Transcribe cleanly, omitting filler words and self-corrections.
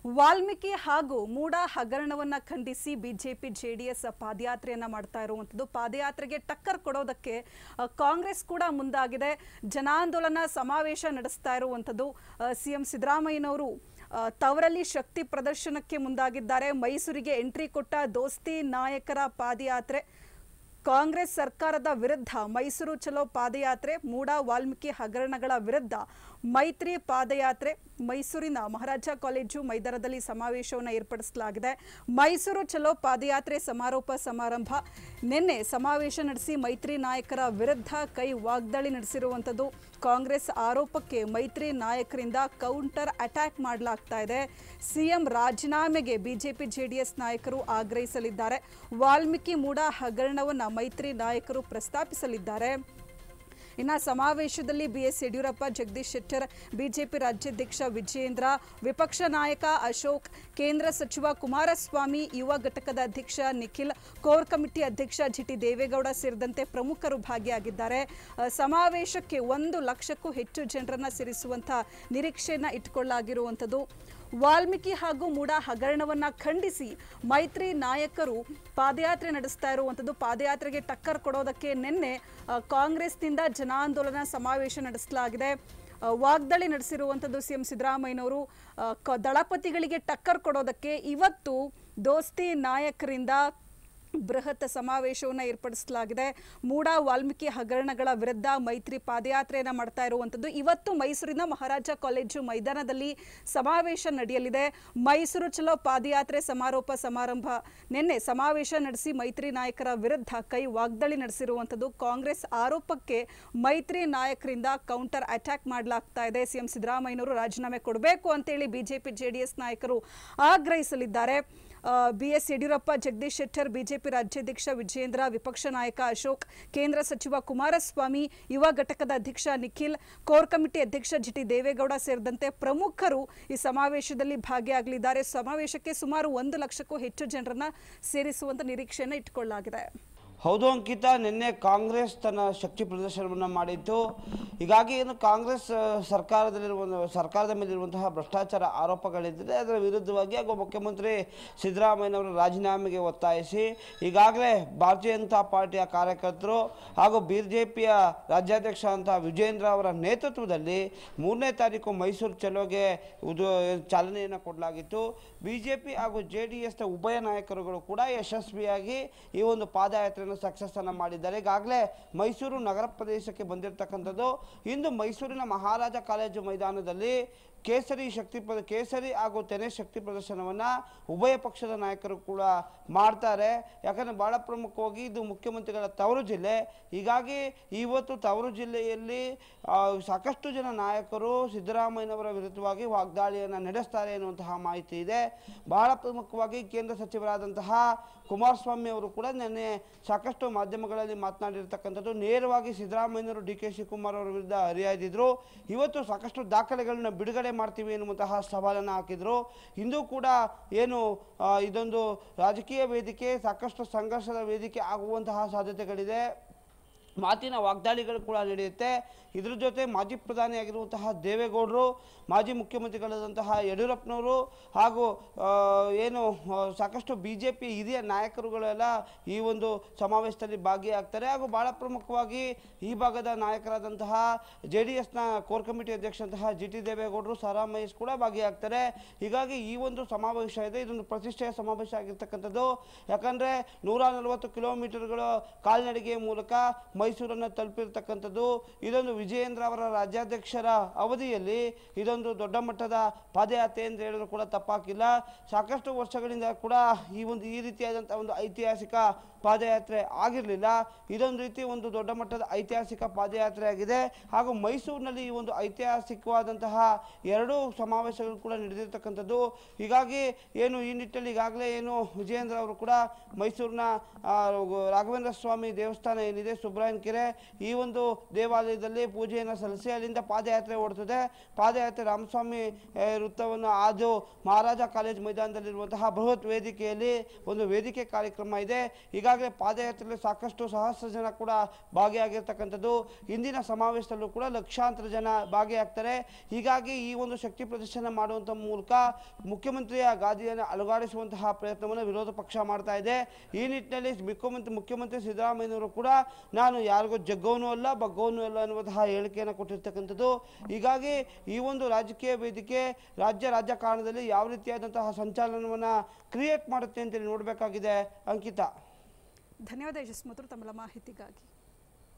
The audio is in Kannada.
ವಾಲ್ಮೀಕಿ ಹಾಗೂ ಮೂಡ ಹಗರಣವನ್ನ ಖಂಡಿಸಿ ಬಿಜೆಪಿ ಜೆಡಿಎಸ್ ಪಾದಯಾತ್ರೆಯನ್ನ ಮಾಡ್ತಾ ಇರುವಂತದ್ದು. ಪಾದಯಾತ್ರೆಗೆ ಟಕ್ಕರ್ ಕೊಡೋದಕ್ಕೆ ಕಾಂಗ್ರೆಸ್ ಕೂಡ ಮುಂದಾಗಿದೆ. ಜನಾಂದೋಲನ ಸಮಾವೇಶ ನಡೆಸ್ತಾ ಇರುವಂತದ್ದು. ಸಿಎಂ ಸಿದ್ದರಾಮಯ್ಯನವರು ತವರಲ್ಲಿ ಶಕ್ತಿ ಪ್ರದರ್ಶನಕ್ಕೆ ಮುಂದಾಗಿದ್ದಾರೆ. ಮೈಸೂರಿಗೆ ಎಂಟ್ರಿ ಕೊಟ್ಟ ದೋಸ್ತಿ ನಾಯಕರ ಪಾದಯಾತ್ರೆ, ಕಾಂಗ್ರೆಸ್ ಸರ್ಕಾರದ ವಿರುದ್ಧ ಮೈಸೂರು ಚಲೋ ಪಾದಯಾತ್ರೆ, ಮೂಡ ವಾಲ್ಮೀಕಿ ಹಗರಣಗಳ ವಿರುದ್ಧ ಮೈತ್ರಿ ಪಾದಯಾತ್ರೆ. ಮೈಸೂರಿನ ಮಹಾರಾಜ ಕಾಲೇಜು ಮೈದಾನದಲ್ಲಿ ಸಮಾವೇಶವನ್ನು ಏರ್ಪಡಿಸಲಾಗಿದೆ. ಮೈಸೂರು ಚಲೋ ಪಾದಯಾತ್ರೆ ಸಮಾರೋಪ ಸಮಾರಂಭ. ನಿನ್ನೆ ಸಮಾವೇಶ ನಡೆಸಿ ಮೈತ್ರಿ ನಾಯಕರ ವಿರುದ್ಧ ಕೈ ವಾಗ್ದಾಳಿ ನಡೆಸಿರುವಂಥದ್ದು. ಕಾಂಗ್ರೆಸ್ ಆರೋಪಕ್ಕೆ ಮೈತ್ರಿ ನಾಯಕರಿಂದ ಕೌಂಟರ್ ಅಟ್ಯಾಕ್ ಮಾಡಲಾಗ್ತಾ ಇದೆ. ಸಿಎಂ ರಾಜೀನಾಮೆಗೆ ಬಿಜೆಪಿ ಜೆಡಿಎಸ್ ನಾಯಕರು ಆಗ್ರಹಿಸಲಿದ್ದಾರೆ. ವಾಲ್ಮೀಕಿ ಮೂಡ ಹಗರಣವನ್ನು ಮೈತ್ರಿ ನಾಯಕರು ಪ್ರಸ್ತಾಪಿಸಲಿದ್ದಾರೆ. ಇನ್ನು ಸಮಾವೇಶದಲ್ಲಿ ಬಿಎಸ್ ಯಡಿಯೂರಪ್ಪ, ಜಗದೀಶ್ ಶೆಟ್ಟರ್, ಬಿಜೆಪಿ ರಾಜ್ಯಾಧ್ಯಕ್ಷ ವಿಜೇಂದ್ರ, ವಿಪಕ್ಷ ನಾಯಕ ಅಶೋಕ್, ಕೇಂದ್ರ ಸಚಿವ ಕುಮಾರಸ್ವಾಮಿ, ಯುವ ಘಟಕದ ಅಧ್ಯಕ್ಷ ನಿಖಿಲ್, ಕೋರ್ ಕಮಿಟಿ ಅಧ್ಯಕ್ಷ ಜಿಟಿ ದೇವೇಗೌಡ ಸೇರಿದಂತೆ ಪ್ರಮುಖರು ಭಾಗಿಯಾಗಿದ್ದಾರೆ. ಸಮಾವೇಶಕ್ಕೆ 1 ಲಕ್ಷಕ್ಕೂ ಹೆಚ್ಚು ಜನರನ್ನ ಸೇರಿಸುವಂತ ನಿರೀಕ್ಷೆಯನ್ನ ಇಟ್ಟುಕೊಳ್ಳಲಾಗಿರುವಂಥದ್ದು. ವಾಲ್ಮೀಕಿ ಹಾಗೂ ಮೂಡ ಹಗರಣವನ್ನ ಖಂಡಿಸಿ ಮೈತ್ರಿ ನಾಯಕರು ಪಾದಯಾತ್ರೆ ನಡೆಸ್ತಾ ಇರುವಂಥದ್ದು. ಪಾದಯಾತ್ರೆಗೆ ಟಕ್ಕರ್ ಕೊಡೋದಕ್ಕೆ ನಿನ್ನೆ ಕಾಂಗ್ರೆಸ್ನಿಂದ ಜನಾಂದೋಲನ ಸಮಾವೇಶ ನಡೆಸಲಾಗಿದೆ. ವಾಗ್ದಾಳಿ ನಡೆಸಿರುವಂಥದ್ದು ಸಿಎಂ ಸಿದ್ದರಾಮಯ್ಯನವರು. ದಳಪತಿಗಳಿಗೆ ಟಕ್ಕರ್ ಕೊಡೋದಕ್ಕೆ ಇವತ್ತು ದೋಸ್ತಿ ನಾಯಕರಿಂದ ಬೃಹತ್ ಸಮಾವೇಶವನ್ನು ಏರ್ಪಡಿಸಲಾಗಿದೆ. ಮೂಡ ವಾಲ್ಮೀಕಿ ಹಗರಣಗಳ ವಿರುದ್ಧ ಮೈತ್ರಿ ಪಾದಯಾತ್ರೆಯನ್ನು ಮಾಡ್ತಾ ಇರುವಂಥದ್ದು. ಇವತ್ತು ಮೈಸೂರಿನ ಮಹಾರಾಜ ಕಾಲೇಜು ಮೈದಾನದಲ್ಲಿ ಸಮಾವೇಶ ನಡೆಯಲಿದೆ. ಮೈಸೂರು ಚಲೋ ಪಾದಯಾತ್ರೆ ಸಮಾರೋಪ ಸಮಾರಂಭ. ನಿನ್ನೆ ಸಮಾವೇಶ ನಡೆಸಿ ಮೈತ್ರಿ ನಾಯಕರ ವಿರುದ್ಧ ಕೈ ವಾಗ್ದಾಳಿ ನಡೆಸಿರುವಂಥದ್ದು. ಕಾಂಗ್ರೆಸ್ ಆರೋಪಕ್ಕೆ ಮೈತ್ರಿ ನಾಯಕರಿಂದ ಕೌಂಟರ್ ಅಟ್ಯಾಕ್ ಮಾಡಲಾಗ್ತಾ ಇದೆ. ಸಿಎಂ ಸಿದ್ದರಾಮಯ್ಯನವರು ರಾಜೀನಾಮೆ ಕೊಡಬೇಕು ಅಂತೇಳಿ ಬಿಜೆಪಿ ಜೆಡಿಎಸ್ ನಾಯಕರು ಆಗ್ರಹಿಸಲಿದ್ದಾರೆ. ಬಿಎಸ್ ಯಡಿಯೂರಪ್ಪ, ಜಗದೀಶ್ ಶೆಟ್ಟರ್, ಬಿಜೆಪಿ ರಾಜ್ಯಾಧ್ಯಕ್ಷ ವಿಜೇಂದ್ರ, ವಿಪಕ್ಷ ನಾಯಕ ಅಶೋಕ್, ಕೇಂದ್ರ ಸಚಿವ ಕುಮಾರಸ್ವಾಮಿ, ಯುವ ಘಟಕದ ಅಧ್ಯಕ್ಷ ನಿಖಿಲ್, ಕೋರ್ ಕಮಿಟಿ ಅಧ್ಯಕ್ಷ ಜಿಟಿ ದೇವೇಗೌಡ ಸೇರಿದಂತೆ ಪ್ರಮುಖರು ಈ ಸಮಾವೇಶದಲ್ಲಿ ಭಾಗಿಯಾಗಲಿದ್ದಾರೆ. ಸಮಾವೇಶಕ್ಕೆ ಸುಮಾರು 1 ಲಕ್ಷಕ್ಕೂ ಹೆಚ್ಚು ಜನರನ್ನ ಸೇರಿಸುವಂತ ನಿರೀಕ್ಷೆಯನ್ನು ಇಟ್ಟುಕೊಳ್ಳಲಾಗಿದೆ. ಹೌದು ಅಂಕಿತ, ನಿನ್ನೆ ಕಾಂಗ್ರೆಸ್ ತನ್ನ ಶಕ್ತಿ ಪ್ರದರ್ಶನವನ್ನು ಮಾಡಿತ್ತು. ಹೀಗಾಗಿ ಏನು ಕಾಂಗ್ರೆಸ್ ಸರ್ಕಾರದ ಮೇಲಿರುವಂತಹ ಭ್ರಷ್ಟಾಚಾರ ಆರೋಪಗಳಿದ್ದರೆ ಅದರ ವಿರುದ್ಧವಾಗಿ ಹಾಗೂ ಮುಖ್ಯಮಂತ್ರಿ ಸಿದ್ದರಾಮಯ್ಯನವರ ರಾಜೀನಾಮೆಗೆ ಒತ್ತಾಯಿಸಿ ಈಗಾಗಲೇ ಭಾರತೀಯ ಜನತಾ ಪಾರ್ಟಿಯ ಕಾರ್ಯಕರ್ತರು ಹಾಗೂ ಬಿಜೆಪಿಯ ರಾಜ್ಯಾಧ್ಯಕ್ಷ ಅಂತ ವಿಜೇಂದ್ರ ಅವರ ನೇತೃತ್ವದಲ್ಲಿ 3ನೇ ತಾರೀಕು ಮೈಸೂರು ಚಲೋಗೆ ಚಾಲನೆಯನ್ನು ಕೊಡಲಾಗಿತ್ತು. ಬಿಜೆಪಿ ಹಾಗೂ JDSನ ಉಭಯ ನಾಯಕರುಗಳು ಕೂಡ ಯಶಸ್ವಿಯಾಗಿ ಈ ಒಂದು ಪಾದಯಾತ್ರೆಯನ್ನು ಸಕ್ಸಸ್ ಅನ್ನು ಮಾಡಿದ್ದಾರೆ. ಈಗಾಗಲೇ ಮೈಸೂರು ನಗರ ಪ್ರದೇಶಕ್ಕೆ ಬಂದಿರತಕ್ಕಂಥದ್ದು. ಇಂದು ಮೈಸೂರಿನ ಮಹಾರಾಜ ಕಾಲೇಜು ಮೈದಾನದಲ್ಲಿ ಕೇಸರಿ ಹಾಗೂ ತೆನೆ ಶಕ್ತಿ ಪ್ರದರ್ಶನವನ್ನು ಉಭಯ ಪಕ್ಷದ ನಾಯಕರು ಕೂಡ ಮಾಡ್ತಾರೆ. ಯಾಕಂದರೆ ಭಾಳ ಪ್ರಮುಖವಾಗಿ ಇದು ಮುಖ್ಯಮಂತ್ರಿಗಳ ತವರು ಜಿಲ್ಲೆ. ಹೀಗಾಗಿ ಇವತ್ತು ತವರು ಜಿಲ್ಲೆಯಲ್ಲಿ ಸಾಕಷ್ಟು ಜನ ನಾಯಕರು ಸಿದ್ದರಾಮಯ್ಯನವರ ವಿರುದ್ಧವಾಗಿ ವಾಗ್ದಾಳಿಯನ್ನು ನಡೆಸ್ತಾರೆ ಎನ್ನುವಂತಹ ಮಾಹಿತಿ ಇದೆ. ಬಹಳ ಪ್ರಮುಖವಾಗಿ ಕೇಂದ್ರ ಸಚಿವರಾದಂತಹ ಕುಮಾರಸ್ವಾಮಿ ಅವರು ಕೂಡ ನಿನ್ನೆ ಸಾಕಷ್ಟು ಮಾಧ್ಯಮಗಳಲ್ಲಿ ಮಾತನಾಡಿರ್ತಕ್ಕಂಥದ್ದು. ನೇರವಾಗಿ ಸಿದ್ದರಾಮಯ್ಯನವರು DK ಶಿವಕುಮಾರ್ ಅವರ ವಿರುದ್ಧ ಹರಿಹಾಯ್ದಿದ್ರು. ಇವತ್ತು ಸಾಕಷ್ಟು ದಾಖಲೆಗಳನ್ನ ಬಿಡುಗಡೆ ಮಾಡ್ತೀವಿ ಎನ್ನುವಂತಹ ಸವಾಲನ್ನು ಹಾಕಿದ್ರು. ಇಂದು ಕೂಡ ಏನು ಇದೊಂದು ರಾಜಕೀಯ ವೇದಿಕೆ, ಸಾಕಷ್ಟು ಸಂಘರ್ಷದ ವೇದಿಕೆ ಆಗುವಂತಹ ಸಾಧ್ಯತೆಗಳಿದೆ. ಮಾತಿನ ವಾಗ್ದಾಳಿಗಳು ಕೂಡ ನಡೆಯುತ್ತೆ. ಇದರ ಜೊತೆ ಮಾಜಿ ಪ್ರಧಾನಿಯಾಗಿರುವಂತಹ ದೇವೇಗೌಡರು, ಮಾಜಿ ಮುಖ್ಯಮಂತ್ರಿಗಳಾದಂತಹ ಯಡಿಯೂರಪ್ಪನವರು ಹಾಗೂ ಏನು ಸಾಕಷ್ಟು BJP ಹಿರಿಯ ನಾಯಕರುಗಳೆಲ್ಲ ಈ ಒಂದು ಸಮಾವೇಶದಲ್ಲಿ ಭಾಗಿಯಾಗ್ತಾರೆ. ಹಾಗೂ ಭಾಳ ಪ್ರಮುಖವಾಗಿ ಈ ಭಾಗದ ನಾಯಕರಾದಂತಹ JDSನ ಕೋರ್ ಕಮಿಟಿ ಅಧ್ಯಕ್ಷಂತಹ GT ದೇವೇಗೌಡರು, ಸಾರಾ ಮಹೇಶ್ ಕೂಡ ಭಾಗಿಯಾಗ್ತಾರೆ. ಹೀಗಾಗಿ ಈ ಒಂದು ಸಮಾವೇಶ ಇದೆ, ಇದೊಂದು ಪ್ರತಿಷ್ಠೆಯ ಸಮಾವೇಶ ಆಗಿರ್ತಕ್ಕಂಥದ್ದು. ಯಾಕಂದರೆ 140 ಕಿಲೋಮೀಟರ್ಗಳು ಕಾಲ್ನಡಿಗೆ ಮೂಲಕ ಮೈಸೂರನ್ನು ತಲುಪಿರ್ತಕ್ಕಂಥದ್ದು. ಇದೊಂದು ವಿಜಯೇಂದ್ರ ಅವರ ರಾಜ್ಯಾಧ್ಯಕ್ಷರ ಅವಧಿಯಲ್ಲಿ ಇದೊಂದು ದೊಡ್ಡ ಮಟ್ಟದ ಪಾದಯಾತ್ರೆ ಅಂತ ಹೇಳಿದ್ರು ಕೂಡ ತಪ್ಪಾಗಿಲ್ಲ. ಸಾಕಷ್ಟು ವರ್ಷಗಳಿಂದ ಕೂಡ ಈ ರೀತಿಯಾದಂಥ ಒಂದು ಐತಿಹಾಸಿಕ ಪಾದಯಾತ್ರೆ ಆಗಿರಲಿಲ್ಲ. ಇದೊಂದು ರೀತಿ ಒಂದು ದೊಡ್ಡ ಮಟ್ಟದ ಐತಿಹಾಸಿಕ ಪಾದಯಾತ್ರೆ ಆಗಿದೆ. ಹಾಗೂ ಮೈಸೂರಿನಲ್ಲಿ ಈ ಒಂದು ಐತಿಹಾಸಿಕವಾದಂತಹ 2 ಸಮಾವೇಶಗಳು ಕೂಡ ನಡೆದಿರ್ತಕ್ಕಂಥದ್ದು. ಹೀಗಾಗಿ ಏನು ಈ ನಿಟ್ಟಿನಲ್ಲಿ ಈಗಾಗಲೇ ಏನು ವಿಜಯೇಂದ್ರ ಅವರು ಕೂಡ ಮೈಸೂರಿನ ರಾಘವೇಂದ್ರ ಸ್ವಾಮಿ ದೇವಸ್ಥಾನ ಏನಿದೆ, ಸುಬ್ರಾಯ ಬ್ಯಾನ್ಕೆರೆ ಈ ಒಂದು ದೇವಾಲಯದಲ್ಲಿ ಪೂಜೆಯನ್ನು ಸಲ್ಲಿಸಿ ಅಲ್ಲಿಂದ ಪಾದಯಾತ್ರೆ ಓಡುತ್ತದೆ. ಪಾದಯಾತ್ರೆ ರಾಮಸ್ವಾಮಿ ವೃತ್ತವನ್ನು ಹಾದು ಮಹಾರಾಜ ಕಾಲೇಜ್ ಮೈದಾನದಲ್ಲಿರುವಂತಹ ಬೃಹತ್ ವೇದಿಕೆಯಲ್ಲಿ ಒಂದು ವೇದಿಕೆ ಕಾರ್ಯಕ್ರಮ ಇದೆ. ಈಗಾಗಲೇ ಪಾದಯಾತ್ರೆಯಲ್ಲಿ ಸಾಕಷ್ಟು ಸಹಸ್ರ ಜನ ಕೂಡ ಭಾಗಿಯಾಗಿರ್ತಕ್ಕಂಥದ್ದು. ಇಂದಿನ ಸಮಾವೇಶದಲ್ಲೂ ಕೂಡ ಲಕ್ಷಾಂತರ ಜನ ಭಾಗಿಯಾಗ್ತಾರೆ. ಹೀಗಾಗಿ ಈ ಒಂದು ಶಕ್ತಿ ಪ್ರದರ್ಶನ ಮಾಡುವಂಥ ಮೂಲಕ ಮುಖ್ಯಮಂತ್ರಿಯ ಗಾದಿಯನ್ನು ಅಲುಗಾಡಿಸುವಂತಹ ಪ್ರಯತ್ನವನ್ನು ವಿರೋಧ ಪಕ್ಷ ಮಾಡ್ತಾ ಇದೆ. ಈ ನಿಟ್ಟಿನಲ್ಲಿ ಮುಖ್ಯಮಂತ್ರಿ ಸಿದ್ದರಾಮಯ್ಯನವರು ಕೂಡ ನಾನು ಯಾರಿಗೂ ಜಗ್ಗೋನು ಅಲ್ಲ ಬಗ್ಗೋನು ಅಲ್ಲ ಅನ್ನುವಂತಹ ಹೇಳಿಕೆಯನ್ನು ಕೊಟ್ಟಿರ್ತಕ್ಕಂಥದ್ದು. ಹೀಗಾಗಿ ಈ ಒಂದು ರಾಜಕೀಯ ವೇದಿಕೆ ರಾಜಕಾರಣದಲ್ಲಿ ಯಾವ ರೀತಿಯಾದಂತಹ ಸಂಚಲನವನ್ನು ಕ್ರಿಯೇಟ್ ಮಾಡುತ್ತೆ ಅಂತೇಳಿ ನೋಡಬೇಕಾಗಿದೆ. ಅಂಕಿತಾ, ಧನ್ಯವಾದ ಯಶಸ್ಮೂರ್ತಿ ತಮ್ಮ ಮಾಹಿತಿಗಾಗಿ.